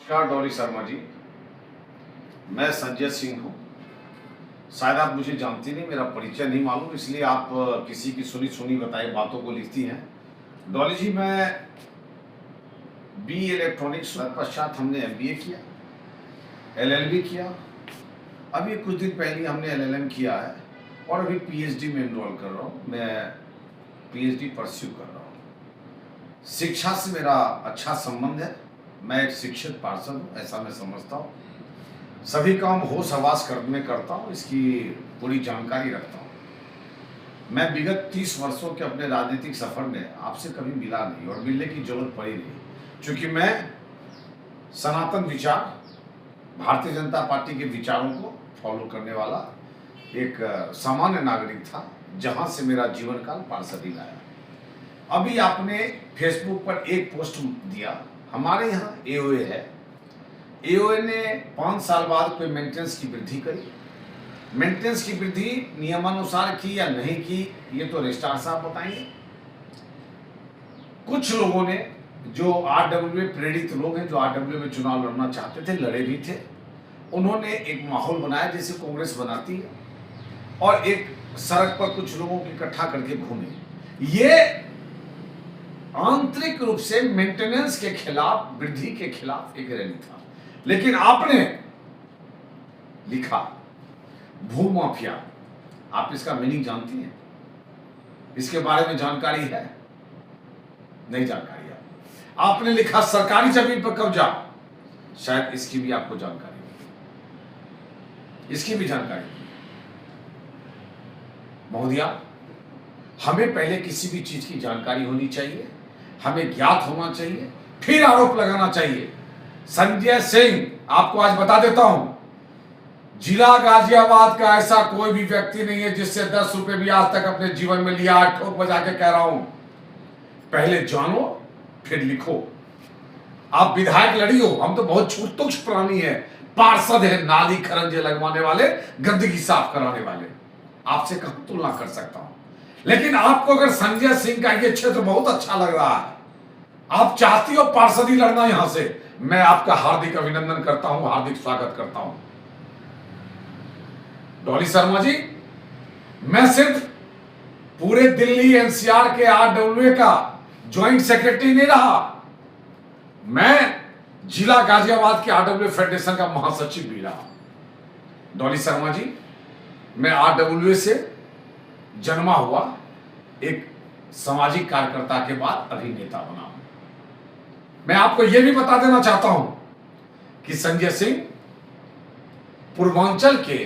नमस्कार डॉली शर्मा जी। मैं संजय सिंह हूँ। शायद आप मुझे जानती नहीं, मेरा परिचय नहीं मालूम, इसलिए आप किसी की सुनी सुनी बताई बातों को लिखती हैं। डॉली जी, मैं बी इलेक्ट्रॉनिक्स पश्चात हमने एमबीए किया, एलएलबी किया। अभी कुछ दिन पहले हमने एलएलएम किया है और अभी पीएचडी में एनरोल कर रहा हूँ। मैं पीएचडी परस्यू कर रहा हूँ। शिक्षा से मेरा अच्छा संबंध है। मैं एक शिक्षित पार्षद हूँ, ऐसा मैं समझता हूँ। सभी काम होश हवास में करता हूँ, इसकी पूरी जानकारी रखता हूँ। मैं विगत 30 वर्षों के अपने राजनीतिक सफर में आपसे कभी मिला नहीं और मिलने की जरूरत पड़ी नहीं, क्योंकि मैं सनातन विचार, भारतीय जनता पार्टी के विचारों को फॉलो करने वाला एक सामान्य नागरिक था, जहां से मेरा जीवन काल पार्षदी लाया। अभी आपने फेसबुक पर एक पोस्ट दिया, हमारे यहाँ एओए है। एओए ने 5 साल बाद कोई मेंटेनेंस की वृद्धि करी। मेंटेनेंस की वृद्धि नियमानुसार की या नहीं की, ये तो रजिस्ट्रार साहब बताएंगे। कुछ लोगों ने, जो आरडब्ल्यू प्रेरित लोग हैं, जो आरडब्ल्यू में चुनाव लड़ना चाहते थे, लड़े भी थे, उन्होंने एक माहौल बनाया जैसे कांग्रेस बनाती है, और एक सड़क पर कुछ लोगों को इकट्ठा करके घूमे। ये आंतरिक रूप से मेंटेनेंस के खिलाफ, वृद्धि के खिलाफ एक रैली था। लेकिन आपने लिखा भूमाफिया। आप इसका मीनिंग जानती हैं? इसके बारे में जानकारी है? नहीं जानकारी है। आपने लिखा सरकारी जमीन पर कब्जा। शायद इसकी भी आपको जानकारी है, इसकी भी जानकारी। महोदया, हमें पहले किसी भी चीज की जानकारी होनी चाहिए, हमें ज्ञात होना चाहिए, फिर आरोप लगाना चाहिए। संजय सिंह, आपको आज बता देता हूं, जिला गाजियाबाद का ऐसा कोई भी व्यक्ति नहीं है जिससे 10 रुपए भी आज तक अपने जीवन में लिया। ठोक बजा के कह रहा हूं, पहले जानो फिर लिखो। आप विधायक लड़ी हो, हम तो बहुत तुच्छ प्राणी है, पार्षद है, नाली खरंजे लगवाने वाले, गंदगी साफ कराने वाले। आपसे कब तुलना कर सकता हूं? लेकिन आपको अगर संजय सिंह का ये क्षेत्र बहुत अच्छा लग रहा है, आप चाहती हो पार्षदी लड़ना यहां से, मैं आपका हार्दिक अभिनंदन करता हूं, हार्दिक स्वागत करता हूं। डॉली शर्मा जी, मैं सिर्फ पूरे दिल्ली एनसीआर के आरडब्ल्यूए का ज्वाइंट सेक्रेटरी नहीं रहा, मैं जिला गाजियाबाद के आरडब्ल्यूए फेडरेशन का महासचिव भी रहा। डॉली शर्मा जी, मैं आरडब्ल्यूए से जन्मा हुआ एक सामाजिक कार्यकर्ता के बाद अभी नेता बना हूं। मैं आपको यह भी बता देना चाहता हूं कि संजय सिंह पूर्वांचल के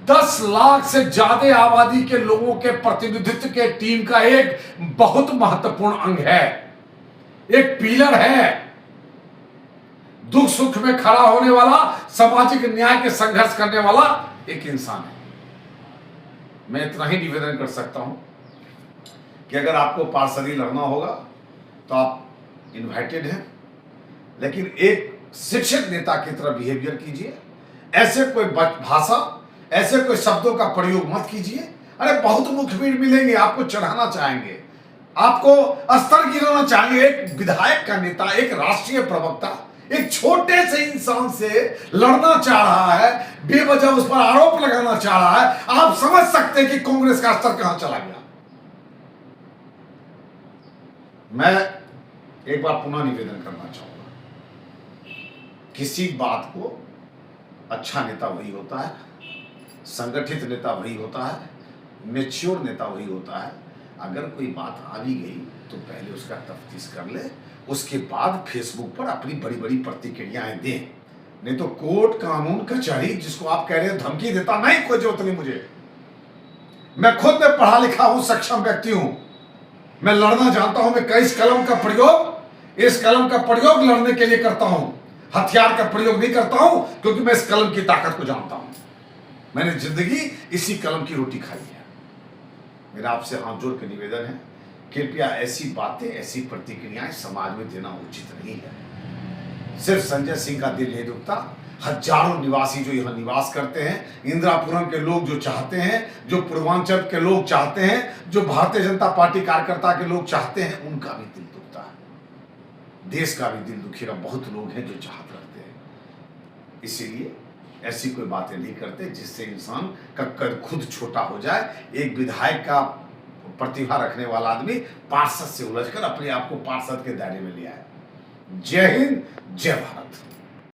10 लाख से ज्यादा आबादी के लोगों के प्रतिनिधित्व के टीम का एक बहुत महत्वपूर्ण अंग है, एक पिलर है, दुख सुख में खड़ा होने वाला, सामाजिक न्याय के संघर्ष करने वाला एक इंसान है। मैं इतना ही निवेदन कर सकता हूं कि अगर आपको पार्षदी लड़ना होगा तो आप इनवाइटेड हैं, लेकिन एक शिक्षित नेता की तरह बिहेवियर कीजिए। ऐसे कोई भाषा, ऐसे कोई शब्दों का प्रयोग मत कीजिए। अरे बहुत मुखबिर मिलेंगे, आपको चढ़ाना चाहेंगे, आपको स्तर गिराना चाहेंगे। एक विधायक का नेता, एक राष्ट्रीय प्रवक्ता एक छोटे से इंसान से लड़ना चाह रहा है, बेवजह उस पर आरोप लगाना चाह रहा है। आप समझ सकते हैं कि कांग्रेस का स्तर कहां चला गया। मैं एक बार पुनः निवेदन करना चाहूंगा, किसी बात को अच्छा नेता वही होता है, संगठित नेता वही होता है, मैच्योर नेता वही होता है। अगर कोई बात आ भी गई तो पहले उसका तफ्तीश कर ले, उसके बाद फेसबुक पर अपनी बड़ी बड़ी प्रतिक्रियाएं दें। नहीं तो कोर्ट, कानून, कचहरी, जिसको आप कह रहे हैं धमकी देता, नहीं, कोई जरूरत नहीं मुझे। मैं खुद में पढ़ा लिखा हूं, सक्षम व्यक्ति हूं, मैं लड़ना जानता हूं। मैं इस कलम का प्रयोग लड़ने के लिए करता हूं, हथियार का प्रयोग नहीं करता हूं, क्योंकि मैं इस कलम की ताकत को जानता हूं। मैंने जिंदगी इसी कलम की रोटी खाई है। मेरा आपसे हाथ जोड़ के निवेदन है, कृपया ऐसी बातें, ऐसी प्रतिक्रियाएं समाज में देना उचित नहीं है। सिर्फ संजय सिंह का दिल नहीं दुखता, हजारों निवासी जो यहाँ निवास करते हैं, इंदिरापुरम के लोग जो चाहते हैं, जो पूर्वांचल के लोग चाहते हैं, जो भारतीय जनता पार्टी कार्यकर्ता के लोग चाहते हैं, उनका भी दिल दुखता है। देश का भी दिल दुखिएगा। बहुत लोग हैं जो चाहत रखते हैं, इसीलिए ऐसी कोई बातें नहीं करते जिससे इंसान का कद खुद छोटा हो जाए। एक विधायक का प्रतिभा रखने वाला आदमी पार्षद से उलझकर अपने आप को पार्षद के दायरे में ले आए। जय हिंद, जय भारत।